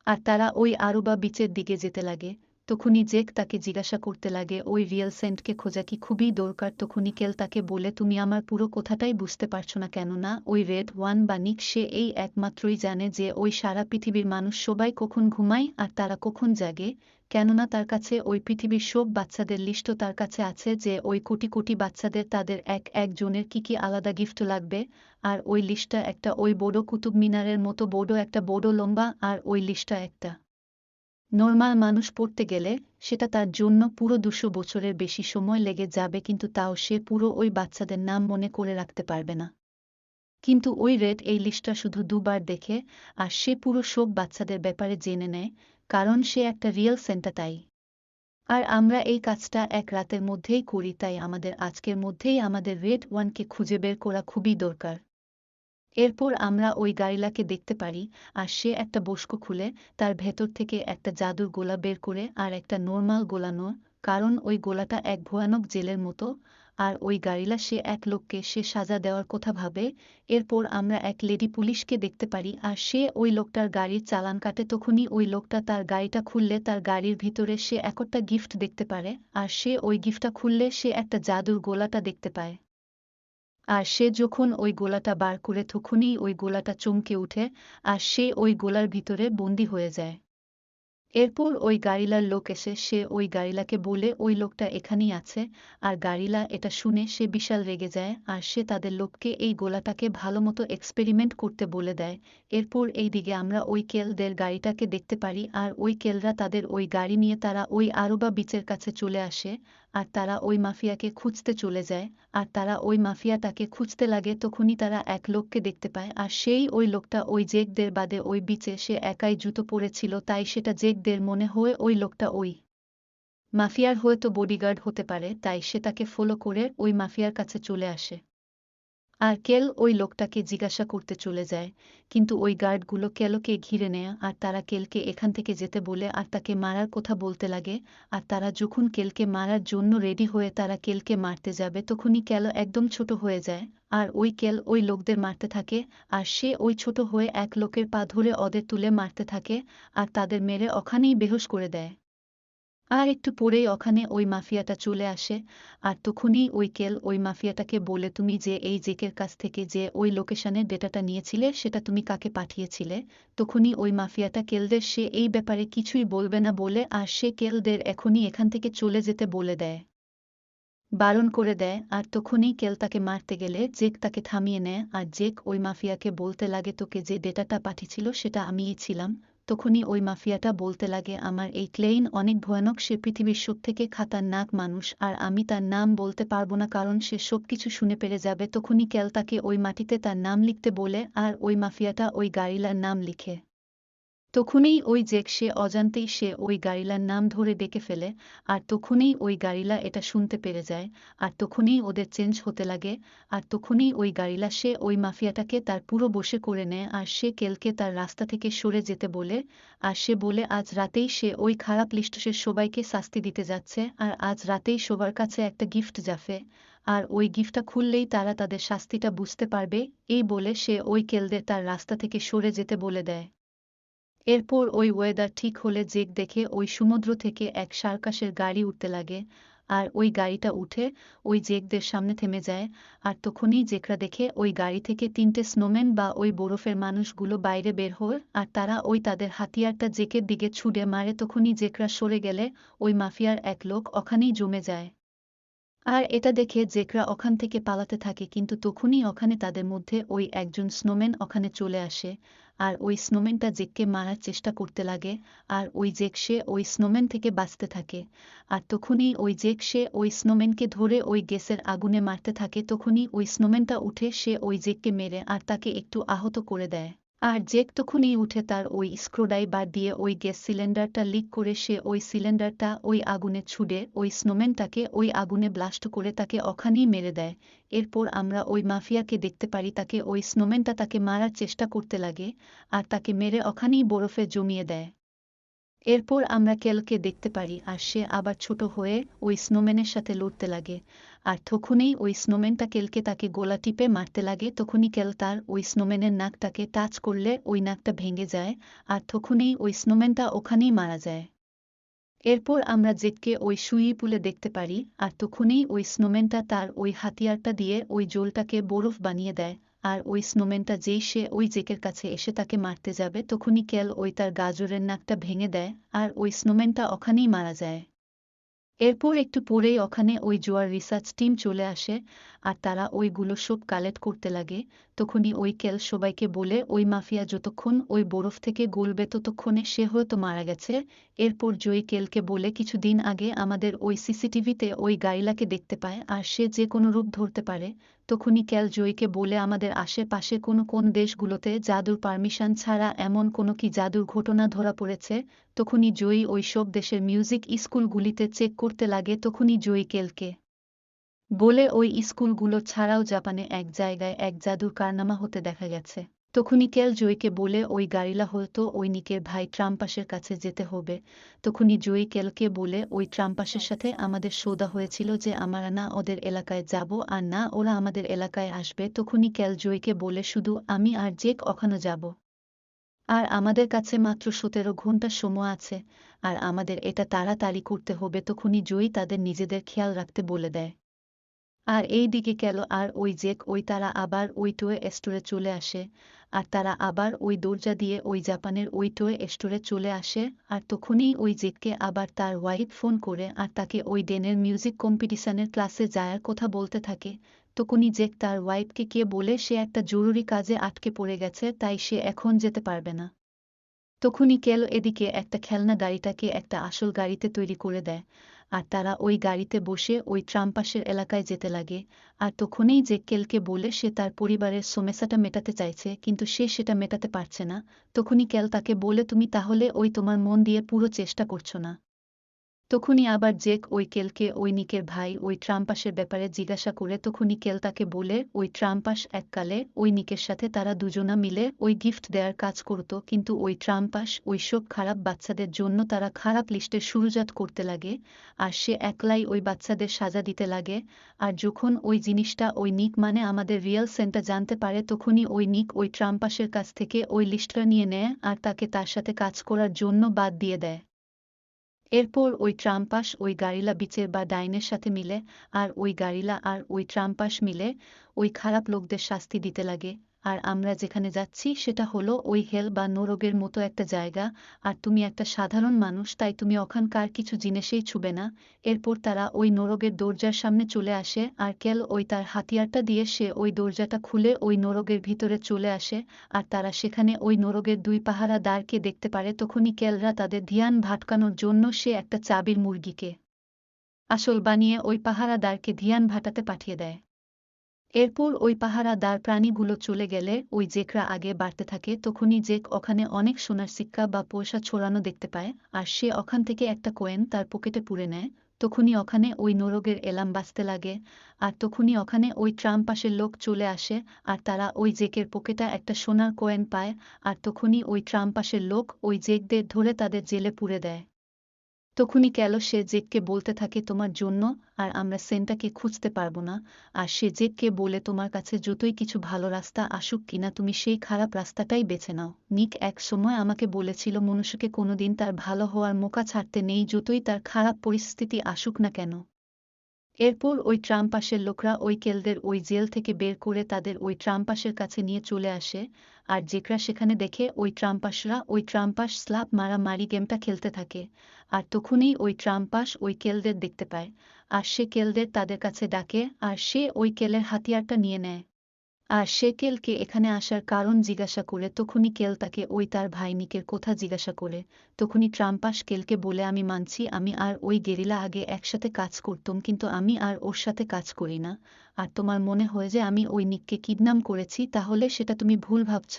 আর তারা ওই আরুবা বিচের দিকে যেতে লাগে। তখনই জেক তাকে জিজ্ঞাসা করতে লাগে ওই রিয়েল সেন্টকে খোঁজা কি খুবই দরকার। তখনই কেল তাকে বলে তুমি আমার পুরো কথাটাই বুঝতে পারছো না, কেননা ওই রেড ওয়ান বা নিক সে এই একমাত্রই জানে যে ওই সারা পৃথিবীর মানুষ সবাই কখন ঘুমায় আর তারা কখন জাগে, কেননা তার কাছে ওই পৃথিবীর সব বাচ্চাদের লিস্টও তার কাছে আছে যে ওই কোটি কোটি বাচ্চাদের তাদের এক একজনের কি আলাদা গিফট লাগবে। আর ওই লিস্টটা একটা ওই বড় কুতুব মিনারের মতো একটা বড় লম্বা, আর ওই লিস্টটা একটা নরমাল মানুষ পড়তে গেলে সেটা তার জন্য পুরো 200 বছরের বেশি সময় লেগে যাবে, কিন্তু তাও সে পুরো ওই বাচ্চাদের নাম মনে করে রাখতে পারবে না। কিন্তু ওই রেড এই লিস্টটা শুধু 2বার দেখে আর সে পুরো সব বাচ্চাদের ব্যাপারে জেনে নেয়, কারণ সে একটা রিয়েল সেন্টা তাই। আর আমরা এই কাজটা এক রাতের মধ্যেই করি, তাই আমাদের আজকের মধ্যেই আমাদের রেড ওয়ানকে খুঁজে বের করা খুবই দরকার। এরপর আমরা ওই গারিলাকে দেখতে পারি আর সে একটা বস্কো খুলে তার ভেতর থেকে একটা জাদুর গোলা বের করে, আর একটা নর্মাল গোলা নয়, কারণ ওই গোলাটা এক ভয়ানক জেলের মতো। আর ওই গারিলা সে এক লোককে সে সাজা দেওয়ার কথা ভাবে। এরপর আমরা এক লেডি পুলিশকে দেখতে পারি আর সে ওই লোকটার গাড়ির চালান কাটে। তখনই ওই লোকটা তার গাড়িটা খুললে তার গাড়ির ভিতরে সে একটা গিফট দেখতে পারে, আর সে ওই গিফটটা খুললে সে একটা জাদুর গোলাটা দেখতে পায়। আর সে যখন ওই গোলাটা বার করে তখনই ওই গোলাটা চমকে উঠে আর সে ওই গোলার ভিতরে বন্দী হয়ে যায়। এরপর ওই গারিলার লোক এসে সে ওই গারিলাকে বলে ওই লোকটা এখানেই আছে, আর গারিলা এটা শুনে সে বিশাল রেগে যায় আর সে তাদের লোককে এই গোলাটাকে ভালোমতো এক্সপেরিমেন্ট করতে বলে দেয়। এরপর এই দিকে আমরা ওই কেলদের গাড়িটাকে দেখতে পারি আর ওই কেলরা তাদের ওই গাড়ি নিয়ে তারা ওই আরুবা বিচের কাছে চলে আসে আর তারা ওই মাফিয়াকে খুঁজতে চলে যায়। আর তারা ওই মাফিয়াটাকে খুঁজতে লাগে তখনই তারা এক লোককে দেখতে পায় আর সেই ওই লোকটা ওই জেকদের বাদে ওই বিচে সে একাই জুতো পরেছিল, তাই সেটা জেকদের মনে হয় ওই লোকটা ওই মাফিয়ার হয়তো বডিগার্ড হতে পারে, তাই সে তাকে ফলো করে ওই মাফিয়ার কাছে চলে আসে। আর কেল ওই লোকটাকে জিজ্ঞাসা করতে চলে যায়, কিন্তু ওই গার্ডগুলো কেলকে ঘিরে নেয় আর তারা কেলকে এখান থেকে যেতে বলে আর তাকে মারার কথা বলতে লাগে। আর তারা যখন কেলকে মারার জন্য রেডি হয়ে তারা কেলকে মারতে যাবে তখনই কেল একদম ছোট হয়ে যায় আর ওই কেল ওই লোকদের মারতে থাকে। আর সে ওই ছোট হয়ে এক লোকের পা ধরে ওদের তুলে মারতে থাকে আর তাদের মেরে ওখানেই বেহুশ করে দেয়। আর একটু পরেই ওখানে ওই মাফিয়াটা চলে আসে আর তখনই ওই কেল ওই মাফিয়াটাকে বলে তুমি যে এই জেকের কাছ থেকে যে ওই লোকেশনের ডেটাটা নিয়েছিলে সেটা তুমি কাকে পাঠিয়েছিলে। তখনই ওই মাফিয়াটা কেলদের সে এই ব্যাপারে কিছুই বলবে না বলে আর সে কেলদের এখনই এখান থেকে চলে যেতে বলে দেয়, বারণ করে দেয়। আর তখনই কেল তাকে মারতে গেলে জেক তাকে থামিয়ে নেয় আর জেক ওই মাফিয়াকে বলতে লাগে তোকে যে ডেটাটা পাঠিয়েছিল সেটা আমিই ছিলাম। তখনই ওই মাফিয়াটা বলতে লাগে আমার এই ক্লেইন অনেক ভয়ানক, সে পৃথিবীর সবথেকে খাতারনাক মানুষ আর আমি তার নাম বলতে পারবো না কারণ সে সবকিছু শুনে পেরে যাবে। তখনই কেল তাকে ওই মাটিতে তার নাম লিখতে বলে আর ওই মাফিয়াটা ওই গারিলার নাম লিখে। তখনই ওই জেক সে অজান্তেই সে ওই গারিলার নাম ধরে ডেকে ফেলে আর তখনই ওই গারিলা এটা শুনতে পেরে যায় আর তখনই ওদের চেঞ্জ হতে লাগে। আর তখনই ওই গারিলা সে ওই মাফিয়াটাকে তার পুরো বশে করে নেয় আর সে কেলকে তার রাস্তা থেকে সরে যেতে বলে। আর সে বলে আজ রাতেই সে ওই খারাপ লিস্টের সবাইকে শাস্তি দিতে যাচ্ছে আর আজ রাতেই সবার কাছে একটা গিফট যাবে আর ওই গিফটটা খুললেই তারা তাদের শাস্তিটা বুঝতে পারবে। এই বলে সে ওই কেলদের তার রাস্তা থেকে সরে যেতে বলে দেয়। এরপর ওই ওয়েদার ঠিক হলে জেক দেখে ওই সমুদ্র থেকে এক সার্কাসের গাড়ি উঠতে লাগে আর ওই গাড়িটা উঠে ওই জেকদের সামনে থেমে যায়। আর তখনই জেকরা দেখে ওই গাড়ি থেকে 3টে স্নোম্যান বা ওই বরফের মানুষগুলো বাইরে বের হয় আর তারা ওই তাদের হাতিয়ারটা জেকের দিকে ছুড়ে মারে। তখনই জেকরা সরে গেলে ওই মাফিয়ার এক লোক ওখানেই জমে যায় আর এটা দেখে জেকরা ওখান থেকে পালাতে থাকে, কিন্তু তখনই ওখানে তাদের মধ্যে ওই একজন স্নোম্যান ওখানে চলে আসে আর ওই স্নোম্যানটা জেককে মারার চেষ্টা করতে লাগে আর ওই জেক সে ওই স্নোম্যান থেকে বাঁচতে থাকে। আর তখনই ওই জেক সে ওই স্নোম্যানকে ধরে ওই গ্যাসের আগুনে মারতে থাকে। তখনই ওই স্নোম্যানটা উঠে সে ওই জেককে মেরে আর তাকে একটু আহত করে দেয়। আর জেক তখনই উঠে তার ওই স্ক্রুড্রাইভার দিয়ে ওই গ্যাস সিলিন্ডারটা লিক করে সে ওই সিলিন্ডারটা ওই আগুনে ছুড়ে ওই স্নোম্যানটাকে ওই আগুনে ব্লাস্ট করে তাকে ওখানেই মেরে দেয়। এরপর আমরা ওই মাফিয়াকে দেখতে পারি তাকে ওই স্নোম্যানটা তাকে মারার চেষ্টা করতে লাগে আর তাকে মেরে ওখানেই বরফে জমিয়ে দেয়। এরপর আমরা কেলকে দেখতে পারি আর সে আবার ছোট হয়ে ওই স্নোম্যানের সাথে লড়তে লাগে আর তখনই ওই স্নোম্যানটা কেলকে তাকে গোলা টিপে মারতে লাগে। তখনই কেল তার ওই স্নোম্যানের নাকটাকে টাচ করলে ওই নাকটা ভেঙে যায় আর তখনই ওই স্নোম্যানটা ওখানেই মারা যায়। এরপর আমরা জেককে ওই সুইমিং পুলে দেখতে পারি, আর তখনই ওই স্নোম্যানটা তার ওই হাতিয়ারটা দিয়ে ওই জলটাকে বরফ বানিয়ে দেয়। আর ওই স্নোম্যানটা যেই সে ওই জেকের কাছে এসে তাকে মারতে যাবে তখনই ক্যাল ওই তার গাজরের নাকটা ভেঙে দেয়, আর ওই স্নোম্যানটা ওখানেই মারা যায়। এরপর একটু পরেই ওখানে ওই জোয়ার রিসার্চ টিম চলে আসে, আর তারা ওইগুলো সব কালেক্ট করতে লাগে। তখনই ওই ক্যাল সবাইকে বলে ওই মাফিয়া যতক্ষণ ওই বরফ থেকে গলবে ততক্ষণে সে হয়তো মারা গেছে। এরপর জয়ী কেলকে বলে কিছুদিন আগে আমাদের ওই সিসিটিভিতে ওই গাইলাকে দেখতে পায় আর সে যে কোনো রূপ ধরতে পারে। তখনই ক্যাল জয়ীকে বলে আমাদের আশেপাশে কোন দেশগুলোতে জাদুর পারমিশন ছাড়া এমন কোনো কি জাদুর ঘটনা ধরা পড়েছে। তখনই জয়ী ওই সব দেশের মিউজিক স্কুলগুলিতে চেক করতে লাগে। তখনই জয়ী কেলকে বলে ওই স্কুলগুলো ছাড়াও জাপানে এক জায়গায় এক জাদুর কারনামা হতে দেখা গেছে। তখনই কেল জয়ীকে বলে ওই গাড়িলা হয়তো ওই নিকের ভাই ট্রাম্পাসের কাছে যেতে হবে। তখনই জয়ী কেলকে বলে ওই ট্রাম্পাসের সাথে আমাদের সৌদা হয়েছিল যে আমরা না ওদের এলাকায় যাব আর না ওরা আমাদের এলাকায় আসবে। তখনই কেল জয়ীকে বলে শুধু আমি আর জেক ওখানে যাব, আর আমাদের কাছে মাত্র 17 ঘন্টা সময় আছে, আর আমাদের এটা তাড়াতাড়ি করতে হবে। তখনই জয়ী তাদের নিজেদের খেয়াল রাখতে বলে দেয়। আর এই দিকে গেল আর ওই জেক ওই তারা আবার ওই টয়ে স্টোরে চলে আসে, আর তারা আবার ওই দরজা দিয়ে ওই জাপানের ওই টয়ে স্টোরে চলে আসে। আর তখনই ওই জেককে আবার তার ওয়াইফ ফোন করে আর তাকে ওই ডেনের মিউজিক কম্পিটিশনের ক্লাসে যাওয়ার কথা বলতে থাকে। তখনই জেক তার ওয়াইফকে কে বলে সে একটা জরুরি কাজে আটকে পড়ে গেছে, তাই সে এখন যেতে পারবে না। তখনই কেল এদিকে একটা খেলনা গাড়িটাকে একটা আসল গাড়িতে তৈরি করে দেয়, আর তারা ওই গাড়িতে বসে ওই ট্রাম্পাসের এলাকায় যেতে লাগে। আর তখনই যে কেলকে বলে সে তার পরিবারের সমস্যাটা মেটাতে চাইছে কিন্তু সে সেটা মেটাতে পারছে না। তখনই কেল তাকে বলে তুমি তাহলে ওই তোমার মন দিয়ে পুরো চেষ্টা করছো না। তখনই আবার জেক ওই কেলকে ওই নিকের ভাই ওই ট্রাম্পাসের ব্যাপারে জিজ্ঞাসা করে। তখনই কেল তাকে বলে ওই ট্রাম্পাস এককালে ওই নিকের সাথে তারা দুজনা মিলে ওই গিফট দেওয়ার কাজ করত, কিন্তু ওই ট্রাম্পাস ওই সব খারাপ বাচ্চাদের জন্য তারা খারাপ লিস্টের শুরুজাত করতে লাগে, আর সে একলাই ওই বাচ্চাদের সাজা দিতে লাগে। আর যখন ওই জিনিসটা ওই নিক মানে আমাদের রিয়েল সেন্টা জানতে পারে তখনই ওই নিক ওই ট্রাম্পাসের কাছ থেকে ওই লিস্টটা নিয়ে নেয় আর তাকে তার সাথে কাজ করার জন্য বাদ দিয়ে দেয়। এরপর ওই ট্রাম্পাস ওই গারিলা বিচের বা ডাইনের সাথে মিলে, আর ওই গারিলা আর ওই ট্রাম্পাস মিলে ওই খারাপ লোকদের শাস্তি দিতে লাগে। আর আমরা যেখানে যাচ্ছি সেটা হলো ওই হেল বা নরকের মতো একটা জায়গা, আর তুমি একটা সাধারণ মানুষ তাই তুমি ওখানকার কিছু জিনিসেই ছুবে না। এরপর তারা ওই নরকের দরজার সামনে চলে আসে, আর কেল ওই তার হাতিয়ারটা দিয়ে সে ওই দরজাটা খুলে ওই নরকের ভিতরে চলে আসে। আর তারা সেখানে ওই নরকের 2 পাহারাদারকে দেখতে পারে। তখনই কেলরা তাদের ধ্যান ভাটকানোর জন্য সে একটা চাবির মুরগিকে আসল বানিয়ে ওই পাহারাদারকে ধ্যান ভাটাতে পাঠিয়ে দেয়। এরপর ওই পাহারাদার প্রাণীগুলো চলে গেলে ওই জেকরা আগে বাড়তে থাকে। তখনই জেক ওখানে অনেক সোনার সিক্কা বা পয়সা ছড়ানো দেখতে পায়, আর সে ওখান থেকে একটা কয়েন তার পকেটে পুরে নেয়। তখনই ওখানে ওই নরকের এলাম বাজতে লাগে, আর তখনই ওখানে ওই ট্রাম্পাসের লোক চলে আসে, আর তারা ওই জেকের পকেটে একটা সোনার কয়েন পায়। আর তখনই ওই ট্রাম্পাসের লোক ওই জেকদের ধরে তাদের জেলে পুরে দেয়। তখনই ক্যালো সে জেককে বলতে থাকে তোমার জন্য আর আমরা সেন্টাকে খুঁজতে পারবো না। আর সে জেককে বলে তোমার কাছে যতই কিছু ভালো রাস্তা আসুক কিনা তুমি সেই খারাপ রাস্তাটাই বেছে নাও। নিক এক সময় আমাকে বলেছিল মনুষ্যকে কোনোদিন তার ভালো হওয়ার মোকা ছাড়তে নেই, যতই তার খারাপ পরিস্থিতি আসুক না কেন। এরপর ওই ট্রাম্পাসের লোকরা ওই কেলদের ওই জেল থেকে বের করে তাদের ওই ট্রাম্পাসের কাছে নিয়ে চলে আসে, আর জেকরা সেখানে দেখে ওই ট্রাম্পাসরা ওই ট্রাম্পাস স্ল্যাপ মারামারি গেমটা খেলতে থাকে। আর তখনই ওই ট্রাম্পাস ওই কেলদের দেখতে পায়, আর সে কেলদের তাদের কাছে ডাকে, আর সে ওই কেলের হাতিয়ারটা নিয়ে নেয়। আর সে কেলকে এখানে আসার কারণ জিজ্ঞাসা করে। তখনই কেল তাকে ওই তার ভাই নিকের কথা জিজ্ঞাসা করে। তখনই ট্রাম্পাস কেলকে বলে আমি মানছি আমি আর ওই গেরিলা আগে একসাথে কাজ করতাম, কিন্তু আমি আর ওর সাথে কাজ করি না। আর তোমার মনে হয় যে আমি ওই নিককে কিডন্যাপ করেছি, তাহলে সেটা তুমি ভুল ভাবছ।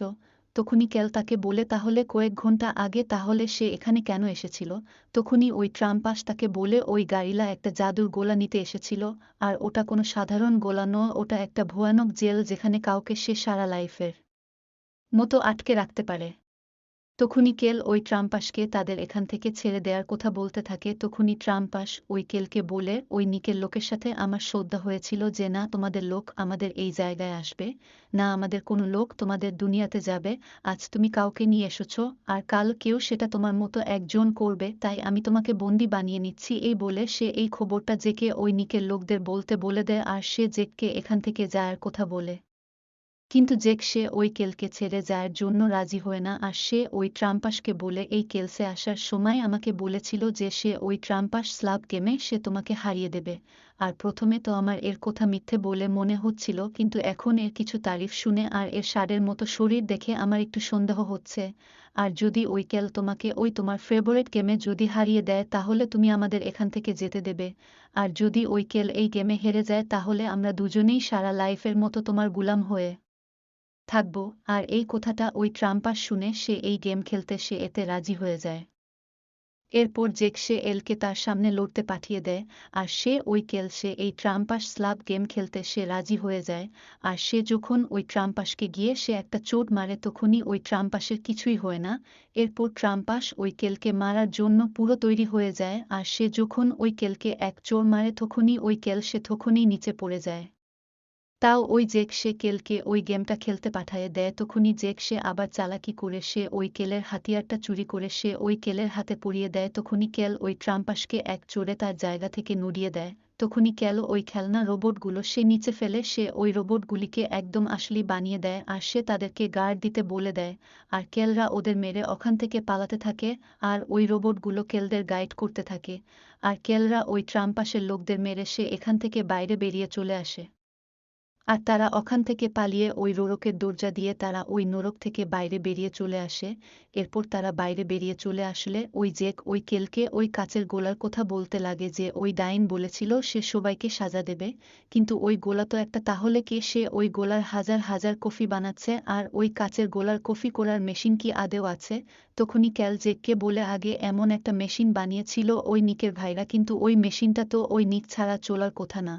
তখনই কেল তাকে বলে তাহলে কয়েক ঘন্টা আগে তাহলে সে এখানে কেন এসেছিল। তখনই ওই ট্রাম্পাস তাকে বলে ওই গারিলা একটা জাদুর গোলা নিতে এসেছিল, আর ওটা কোনো সাধারণ গোলা নয়, ওটা একটা ভয়ানক জেল যেখানে কাউকে সে সারা লাইফের মতো আটকে রাখতে পারে। তখনই কেল ওই ট্রাম্পাসকে তাদের এখান থেকে ছেড়ে দেয়ার কথা বলতে থাকে। তখনই ট্রাম্পাস ওই কেলকে বলে, ওই নিকের লোকের সাথে আমার সৌদা হয়েছিল যে না তোমাদের লোক আমাদের এই জায়গায় আসবে, না আমাদের কোনো লোক তোমাদের দুনিয়াতে যাবে। আজ তুমি কাউকে নিয়ে এসেছ, আর কাল কেউ সেটা তোমার মতো একজন করবে, তাই আমি তোমাকে বন্দি বানিয়ে নিচ্ছি। এই বলে সে এই খবরটা জেকে ওই নিকের লোকদের বলতে বলে দেয়, আর সে জেককে এখান থেকে যাওয়ার কথা বলে। কিন্তু জেক সে ওই কেলকে ছেড়ে যাওয়ার জন্য রাজি হয় না, আর সে ওই ট্রাম্পাসকে বলে এই কেলসে আসার সময় আমাকে বলেছিল যে সে ওই ট্রাম্পাস স্লাব গেমে সে তোমাকে হারিয়ে দেবে। আর প্রথমে তো আমার এর কথা মিথ্যে বলে মনে হচ্ছিল, কিন্তু এখন এর কিছু তারিফ শুনে আর এর ষাঁড়ের মতো শরীর দেখে আমার একটু সন্দেহ হচ্ছে। আর যদি ওই কেল তোমাকে ওই তোমার ফেভারিট গেমে যদি হারিয়ে দেয় তাহলে তুমি আমাদের এখান থেকে যেতে দেবে, আর যদি ওই কেল এই গেমে হেরে যায় তাহলে আমরা দুজনেই সারা লাইফের মতো তোমার গুলাম হয়ে থাকব। আর এই কথাটা ওই ট্রাম্পাস শুনে সে এই গেম খেলতে সে এতে রাজি হয়ে যায়। এরপর জেক সে এলকে তার সামনে লড়তে পাঠিয়ে দেয়, আর সে ওই কেল সে এই ট্রাম্পাস স্লাব গেম খেলতে সে রাজি হয়ে যায়। আর সে যখন ওই ট্রাম্পাসকে গিয়ে সে একটা চোট মারে তখনই ওই ট্রাম্পাসের কিছুই হয় না। এরপর ট্রাম্পাস ওই কেলকে মারার জন্য পুরো তৈরি হয়ে যায়, আর সে যখন ওই কেলকে এক চোর মারে তখনই ওই কেল সে তখনই নিচে পড়ে যায়। তাও ওই জেক সে কেলকে ওই গেমটা খেলতে পাঠায়ে দেয়। তখনই জেক সে আবার চালাকি করে সে ওই কেলের হাতিয়ারটা চুরি করে সে ওই কেলের হাতে পরিয়ে দেয়। তখনই কেল ওই ট্রাম্পাসকে এক চোরে তার জায়গা থেকে নড়িয়ে দেয়। তখনই কেল ওই খেলনা রোবটগুলো সে নিচে ফেলে সে ওই রোবটগুলিকে একদম আসলি বানিয়ে দেয়, আর সে তাদেরকে গার্ড দিতে বলে দেয়। আর কেলরা ওদের মেরে ওখান থেকে পালাতে থাকে, আর ওই রোবটগুলো কেলদের গাইড করতে থাকে। আর কেলরা ওই ট্রাম্পাসের লোকদের মেরে সে এখান থেকে বাইরে বেরিয়ে চলে আসে। আর তারা ওখান থেকে পালিয়ে ওই নরকের দরজা দিয়ে তারা ওই নরক থেকে বাইরে বেরিয়ে চলে আসে। এরপর তারা বাইরে বেরিয়ে চলে আসলে ওই জেক ওই কেলকে ওই কাচের গোলার কথা বলতে লাগে যে ওই ডাইন বলেছিল সে সবাইকে সাজা দেবে, কিন্তু ওই গোলা তো একটা, তাহলে কি সে ওই গোলার হাজার হাজার কফি বানাচ্ছে, আর ওই কাচের গোলার কফি করার মেশিন কি আদেও আছে? তখনই ক্যাল জেককে বলে আগে এমন একটা মেশিন বানিয়েছিল ওই নিকের ভাইরা, কিন্তু ওই মেশিনটা তো ওই নিক ছাড়া চলার কথা না।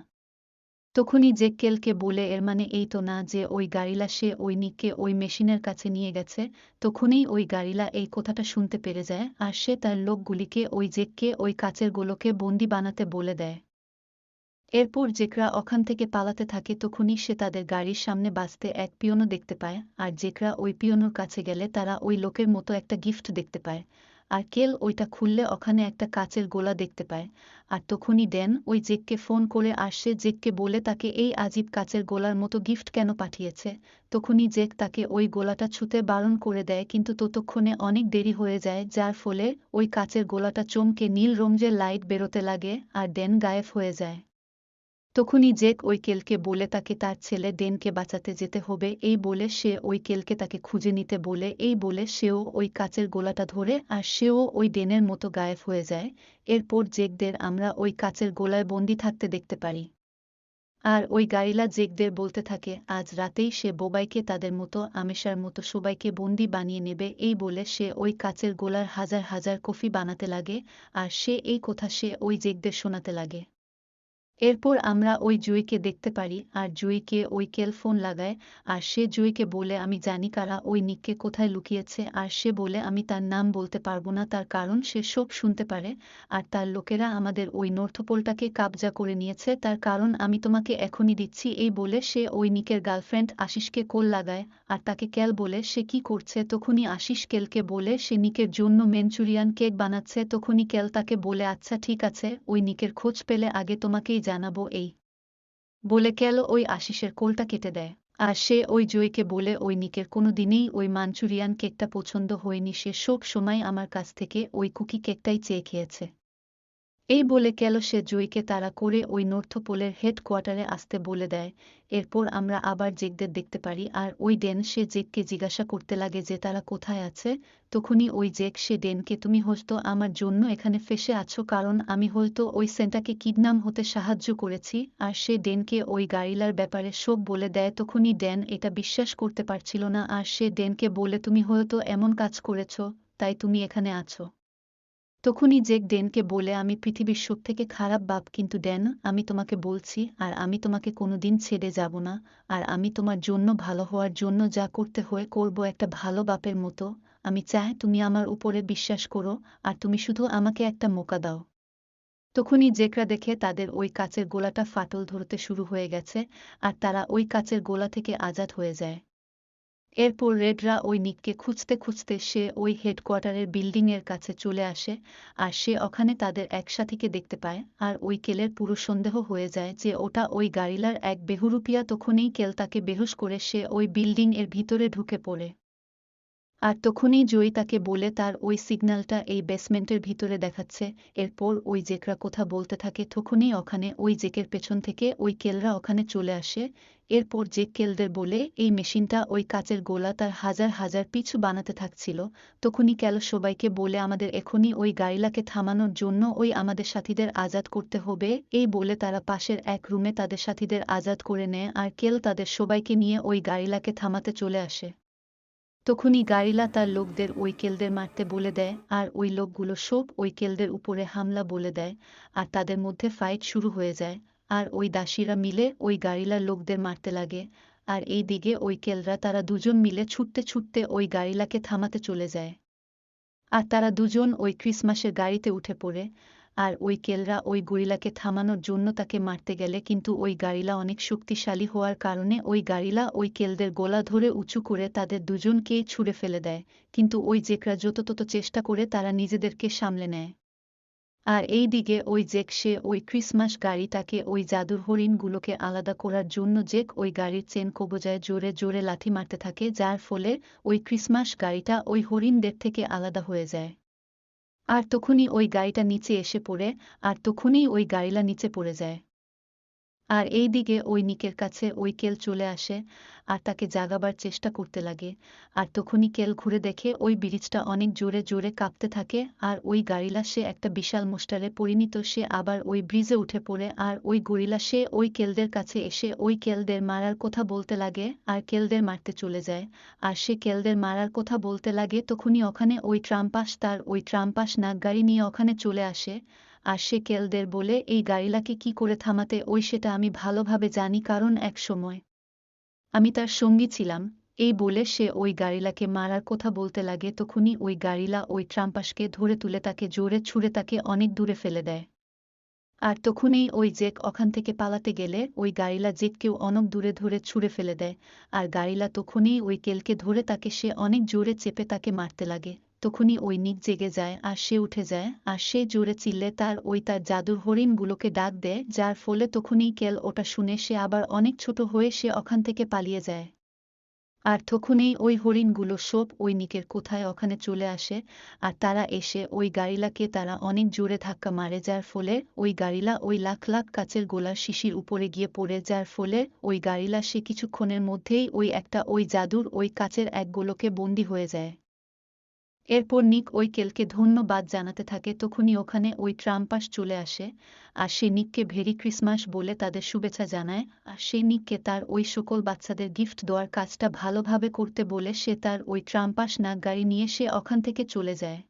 তখনই জেক কেলকে বলে এর মানে এই তো না যে ওই গারিলা সে ওই নিককে ওই মেশিনের কাছে নিয়ে গেছে। তখনই ওই গারিলা এই কথাটা শুনতে পেরে যায়, আর সে তার লোকগুলিকে ওই জেককে ওই কাচের গোলকে বন্দি বানাতে বলে দেয়। এরপর জেকরা ওখান থেকে পালাতে থাকে তখনই সে তাদের গাড়ির সামনে বাঁচতে এক পিয়নো দেখতে পায়, আর জেকরা ওই পিয়নোর কাছে গেলে তারা ওই লোকের মতো একটা গিফট দেখতে পায়। আর কেল ওইটা খুললে ওখানে একটা কাচের গোলা দেখতে পায়। আর তখনই ড্যান ওই জেককে ফোন করে আর সে জেককে বলে তাকে এই আজীব কাচের গোলার মতো গিফট কেন পাঠিয়েছে। তখনই জেক তাকে ওই গোলাটা ছুঁতে বারণ করে দেয়, কিন্তু ততক্ষণে অনেক দেরি হয়ে যায়, যার ফলে ওই কাচের গোলাটা চমকে নীল রঙের লাইট বেরোতে লাগে আর ড্যান গায়েব হয়ে যায়। তখনই জেক ওই কেলকে বলে তাকে তার ছেলে ডেনকে বাঁচাতে যেতে হবে, এই বলে সে ওই কেলকে তাকে খুঁজে নিতে বলে, এই বলে সেও ওই কাচের গোলাটা ধরে আর সেও ওই ডেনের মতো গায়েব হয়ে যায়। এরপর জেকদের আমরা ওই কাচের গোলায় বন্দি থাকতে দেখতে পারি। আর ওই গারিলা জেকদের বলতে থাকে আজ রাতেই সে বোবাইকে তাদের মতো আমেশার মতো সবাইকে বন্দি বানিয়ে নেবে, এই বলে সে ওই কাচের গোলার হাজার হাজার কফি বানাতে লাগে, আর সে এই কথা সে ওই জেকদের শোনাতে লাগে। এরপর আমরা ওই জুঁইকে দেখতে পারি, আর জুঁইকে ওই কেল ফোন লাগায়, আর সে জুঁইকে বলে আমি জানি কারা ওই নিককে কোথায় লুকিয়েছে, আর সে বলে আমি তার নাম বলতে পারবো না, তার কারণ সে সব শুনতে পারে, আর তার লোকেরা আমাদের ওই নর্থপোলটাকে কাবজা করে নিয়েছে, তার কারণ আমি তোমাকে এখনই দিচ্ছি। এই বলে সে ওই নিকের গার্লফ্রেন্ড আশিসকে কল লাগায়, আর তাকে ক্যাল বলে সে কি করছে। তখনই আশিস কেলকে বলে সে নিকের জন্য মেনচুরিয়ান কেক বানাচ্ছে। তখনই ক্যাল তাকে বলে আচ্ছা ঠিক আছে, ওই নিকের খোঁজ পেলে আগে তোমাকেই জানাবো, এই বলে ক্যাল ওই আশিসের কোলটা কেটে দেয়। আর সে ওই জয়কে বলে ওই নিকের কোনো দিনেই ওই মাঞ্চুরিয়ান কেকটা পছন্দ হয়নি, সে সব সময় আমার কাছ থেকে ওই কুকি কেকটাই চেয়ে খেয়েছে। এই বলে ক্যাল সে জুঁইকে তাড়া করে ওই নর্থপোলের হেডকোয়ার্টারে আসতে বলে দেয়। এরপর আমরা আবার জেকদের দেখতে পারি, আর ওই ডেন সে জেককে জিজ্ঞাসা করতে লাগে যে তারা কোথায় আছে। তখনই ওই জেক সে ডেনকে তুমি হয়তো আমার জন্য এখানে ফেসে আছো, কারণ আমি হয়তো ওই সেন্টাকে কিডন্যাপ হতে সাহায্য করেছি, আর সে ডেনকে ওই গারিলার ব্যাপারে সব বলে দেয়। তখনই ডেন এটা বিশ্বাস করতে পারছিল না, আর সে ডেনকে বলে তুমি হয়তো এমন কাজ করেছ, তাই তুমি এখানে আছো। তখনই জেক ডেনকে বলে আমি পৃথিবীর সবথেকে খারাপ বাপ, কিন্তু ড্যান আমি তোমাকে বলছি, আর আমি তোমাকে কোনোদিন ছেড়ে যাব না, আর আমি তোমার জন্য ভালো হওয়ার জন্য যা করতে হয় করব একটা ভালো বাপের মতো, আমি চাই তুমি আমার উপরে বিশ্বাস করো, আর তুমি শুধু আমাকে একটা মৌকা দাও। তখনই জেকরা দেখে তাদের ওই কাচের গোলাটা ফাটল ধরতে শুরু হয়ে গেছে, আর তারা ওই কাচের গোলা থেকে আজাদ হয়ে যায়। এরপর রেডরা ওই নিককে খুঁজতে খুঁজতে সে ওই হেডকোয়ার্টারের বিল্ডিংয়ের কাছে চলে আসে, আর সে ওখানে তাদের একসাথীকে দেখতে পায়, আর ওই কেলের পুরো সন্দেহ হয়ে যায় যে ওটা ওই গাড়িলার এক বেহুরুপিয়া। তখনই কেল তাকে বেহুশ করে সে ওই বিল্ডিং এর ভিতরে ঢুকে পড়ে। আর তখনই জয়ী তাকে বলে তার ওই সিগন্যালটা এই বেসমেন্টের ভিতরে দেখাচ্ছে। এরপর ওই জেকরা কথা বলতে থাকে, তখনই ওখানে ওই জেকের পেছন থেকে ওই কেলরা ওখানে চলে আসে। এরপর জেক কেলদের বলে এই মেশিনটা ওই কাচের গোলা তার হাজার হাজার পিছু বানাতে থাকছিল। তখনই কেল সবাইকে বলে আমাদের এখনই ওই গাড়িলাকে থামানোর জন্য ওই আমাদের সাথীদের আজাদ করতে হবে। এই বলে তারা পাশের এক রুমে তাদের সাথীদের আজাদ করে নেয়, আর কেল তাদের সবাইকে নিয়ে ওই গাড়িলাকে থামাতে চলে আসে। তখনই গারিলা তার লোকদের ওই কেলদের মারতে বলে দেয়, আর ওই লোকগুলো সব ওই কেলদের উপরে হামলা বলে দেয়, আর তাদের মধ্যে ফাইট শুরু হয়ে যায়। আর ওই দাসীরা মিলে ওই গারিলার লোকদের মারতে লাগে, আর এই দিকে ওই কেলরা তারা দুজন মিলে ছুটতে ছুটতে ওই গারিলাকে থামাতে চলে যায়। আর তারা দুজন ওই ক্রিসমাসের গাড়িতে উঠে পড়ে, আর ওই কেলরা ওই গরিলাকে থামানোর জন্য তাকে মারতে গেলে, কিন্তু ওই গাড়িলা অনেক শক্তিশালী হওয়ার কারণে ওই গাড়িলা ওই কেলদের গলা ধরে উঁচু করে তাদের দুজনকেই ছুঁড়ে ফেলে দেয়। কিন্তু ওই জেকরা যততত চেষ্টা করে তারা নিজেদেরকে সামলে নেয়। আর এই দিকে ওই জেক সে ওই ক্রিসমাস গাড়িটাকে ওই জাদুর হরিণগুলোকে আলাদা করার জন্য জেক ওই গাড়ির চেন কবজায় জোরে জোরে লাথি মারতে থাকে, যার ফলে ওই ক্রিসমাস গাড়িটা ওই হরিণদের থেকে আলাদা হয়ে যায়। আর তখনই ওই গাড়িটা নিচে এসে পড়ে, আর তখনই ওই গাড়িলা নিচে পড়ে যায়। আর এই দিকে ওই নিকের কাছে ওই কেল চলে আসে, আর তাকে জাগাবার চেষ্টা করতে লাগে। আর তখনই কেল ঘুরে দেখে ওই ব্রিজটা অনেক জোরে জোরে কাঁপতে থাকে, আর ওই গাড়িলা সে একটা বিশাল মোস্টারে পরিণত। সে আবার ওই ব্রিজে উঠে পড়ে, আর ওই গরিলা সে ওই কেলদের কাছে এসে ওই কেলদের মারার কথা বলতে লাগে, আর কেলদের মারতে চলে যায়। আর সে কেলদের মারার কথা বলতে লাগে, তখনই ওখানে ওই ট্রাম্পাস তার ওই ট্রাম্পাস নাক গাড়ি নিয়ে ওখানে চলে আসে। আর সে কেলদের বলে এই গাড়িলাকে কি করে থামাতে ওই সেটা আমি ভালোভাবে জানি, কারণ এক সময় আমি তার সঙ্গী ছিলাম। এই বলে সে ওই গাড়িলাকে মারার কথা বলতে লাগে, তখনই ওই গাড়িলা ওই ট্রাম্পাসকে ধরে তুলে তাকে জোরে ছুঁড়ে তাকে অনেক দূরে ফেলে দেয়। আর তখনই ওই জেক ওখান থেকে পালাতে গেলে ওই গাড়িলা জেককেও অনেক দূরে ধরে ছুঁড়ে ফেলে দেয়। আর গাড়িলা তখনই ওই কেলকে ধরে তাকে সে অনেক জোরে চেপে তাকে মারতে লাগে। তখনই ওই নিক জেগে যায়, আর সে উঠে যায়, আর সে জোরে চিল্লে তার ওই তার জাদুর হরিণগুলোকে ডাক দেয়, যার ফলে তখনই কেল ওটা শুনে সে আবার অনেক ছোট হয়ে সে ওখান থেকে পালিয়ে যায়। আর তখনই ওই হরিণগুলো সব ওই নিকের কোথায় ওখানে চলে আসে, আর তারা এসে ওই গাড়িলাকে তারা অনেক জোরে ধাক্কা মারে, যার ফলে ওই গাড়িলা ওই লাখ লাখ কাচের গোলার শিশির উপরে গিয়ে পড়ে, যার ফলে ওই গাড়িলা সে কিছুক্ষণের মধ্যেই ওই একটা ওই জাদুর ওই কাচের এক গোলকে বন্দী হয়ে যায়। এরপর নিক ওই কেলকে ধন্যবাদ জানাতে থাকে, তখনই ওখানে ওই ট্রাম্পাস চলে আসে, আর সে নিককে ভেরি ক্রিসমাস বলে তাদের শুভেচ্ছা জানায়, আর সে নিককে তার ওই সকল বাচ্চাদের গিফট দেওয়ার কাজটা ভালোভাবে করতে বলে সে তার ওই ট্রাম্পাস নাক গাড়ি নিয়ে সে ওখান থেকে চলে যায়।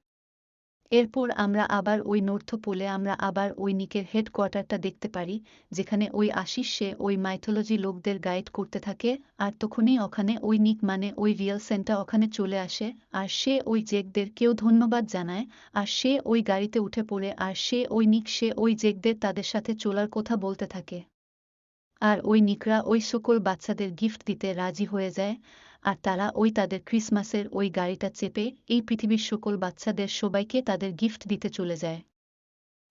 এরপর আমরা আবার ওই নর্থ পোলে আমরা আবার ওই নিকের হেডকোয়ার্টারটা দেখতে পারি, যেখানে ওই আশিস সে ওই মাইথোলজি লোকদের গাইড করতে থাকে। আর তখনই ওখানে ওই নিক মানে ওই রিয়েল সেন্টা ওখানে চলে আসে, আর সে ওই জেকদের কেউ ধন্যবাদ জানায়, আর সে ওই গাড়িতে উঠে পড়ে, আর সে ওই নিক সে ওই জেকদের তাদের সাথে চলার কথা বলতে থাকে। আর ওই নিকরা ওই সকল বাচ্চাদের গিফট দিতে রাজি হয়ে যায়, আর তারা ওই তাদের ক্রিসমাসের ওই গাড়িটা চেপে এই পৃথিবীর সকল বাচ্চাদের সবাইকে তাদের গিফট দিতে চলে যায়।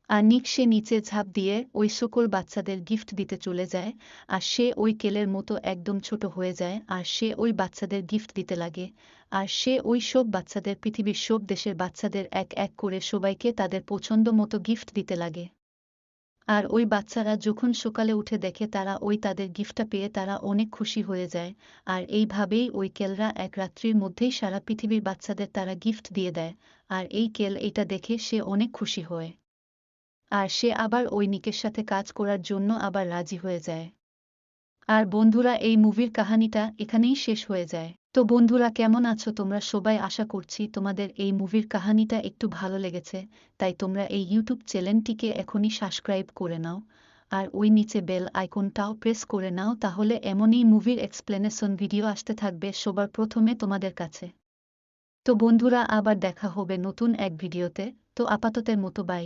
আর নিক সে নিচে ঝাঁপ দিয়ে ওই সকল বাচ্চাদের গিফট দিতে চলে যায়, আর সে ওই কেলের মতো একদম ছোট হয়ে যায়, আর সে ওই বাচ্চাদের গিফট দিতে লাগে, আর সে ওই সব বাচ্চাদের পৃথিবীর সব দেশের বাচ্চাদের এক এক করে সবাইকে তাদের পছন্দ মতো গিফট দিতে লাগে। আর ওই বাচ্চারা যখন সকালে উঠে দেখে তারা ওই তাদের গিফটটা পেয়ে তারা অনেক খুশি হয়ে যায়। আর এইভাবেই ওই কেলরা এক রাত্রির মধ্যেই সারা পৃথিবীর বাচ্চাদের তারা গিফট দিয়ে দেয়। আর এই কেল এটা দেখে সে অনেক খুশি হয়, আর সে আবার ওই নিকের সাথে কাজ করার জন্য আবার রাজি হয়ে যায়। আর বন্ধুরা, এই মুভির কাহিনীটা এখানেই শেষ হয়ে যায়। তো বন্ধুরা, কেমন আছো তোমরা সবাই? আশা করছি তোমাদের এই মুভির কাহিনীটা একটু ভালো লেগেছে, তাই তোমরা এই ইউটিউব চ্যানেলটিকে এখনই সাবস্ক্রাইব করে নাও, আর ওই নিচে বেল আইকনটাও প্রেস করে নাও, তাহলে এমনই মুভির এক্সপ্লেনেশন ভিডিও আসতে থাকবে সবার প্রথমে তোমাদের কাছে। তো বন্ধুরা আবার দেখা হবে নতুন এক ভিডিওতে, তো আপাততের মতো বাই।